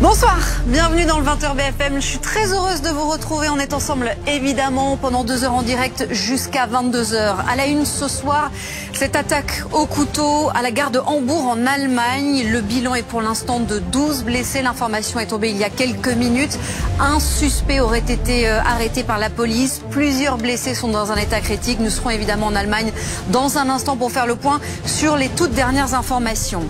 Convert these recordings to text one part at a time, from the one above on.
Bonsoir, bienvenue dans le 20h BFM. Je suis très heureuse de vous retrouver. On est ensemble évidemment pendant 2 heures en direct jusqu'à 22h. À la une ce soir, cette attaque au couteau à la gare de Hambourg en Allemagne. Le bilan est pour l'instant de 12 blessés. L'information est tombée il y a quelques minutes. Un suspect aurait été arrêté par la police. Plusieurs blessés sont dans un état critique. Nous serons évidemment en Allemagne dans un instant pour faire le point sur les toutes dernières informations.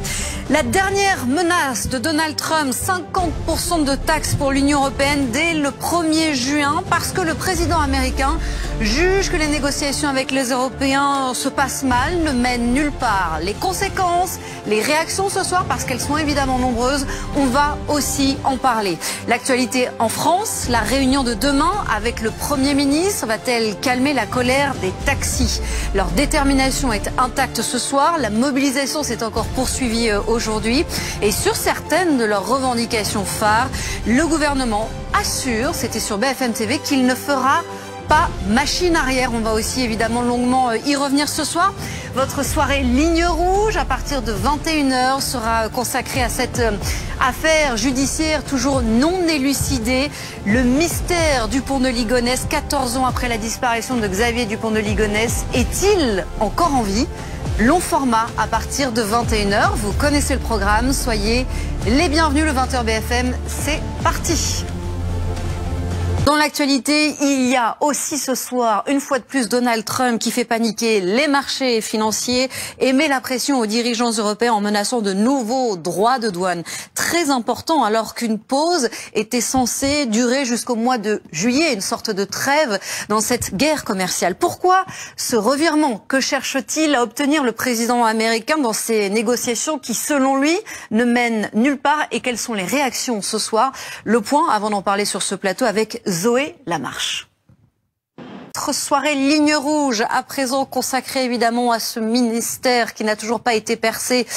La dernière menace de Donald Trump, 50% de taxes pour l'Union européenne dès le 1er juin, parce que le président américain juge que les négociations avec les Européens se passent mal, ne mènent nulle part. Les conséquences, les réactions ce soir, parce qu'elles sont évidemment nombreuses, on va aussi en parler. L'actualité en France, la réunion de demain avec le Premier ministre va-t-elle calmer la colère des taxis? Leur détermination est intacte ce soir, la mobilisation s'est encore poursuivie aujourd'hui et sur certaines de leurs revendications phares, le gouvernement assure, c'était sur BFM TV, qu'il ne fera pas machine arrière. On va aussi évidemment longuement y revenir ce soir. Votre soirée Ligne Rouge à partir de 21h sera consacrée à cette affaire judiciaire toujours non élucidée. Le mystère du pont de Ligonnès, 14 ans après la disparition de Xavier Dupont de Ligonnès, est-il encore en vie? Long format à partir de 21h. Vous connaissez le programme, soyez les bienvenus. Le 20h BFM, c'est parti. Dans l'actualité, il y a aussi ce soir, une fois de plus, Donald Trump qui fait paniquer les marchés financiers et met la pression aux dirigeants européens en menaçant de nouveaux droits de douane. Très important alors qu'une pause était censée durer jusqu'au mois de juillet, une sorte de trêve dans cette guerre commerciale. Pourquoi ce revirement? Que cherche-t-il à obtenir le président américain dans ces négociations qui, selon lui, ne mènent nulle part? Et quelles sont les réactions ce soir? Le point, avant d'en parler sur ce plateau, avec Zoé Lamarche. Notre soirée Ligne Rouge, à présent consacrée évidemment à ce mystère qui n'a toujours pas été percé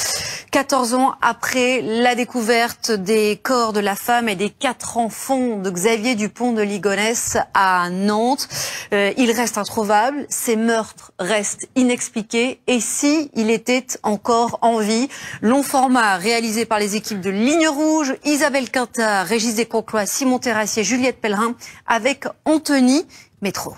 14 ans après la découverte des corps de la femme et des 4 enfants de Xavier Dupont de Ligonnès à Nantes. Il reste introuvable, ces meurtres restent inexpliqués et si il était encore en vie. Long format réalisé par les équipes de Ligne Rouge, Isabelle Quintard, Régis Desconclois, Simon Terrassier, Juliette Pellerin avec Anthony Métro.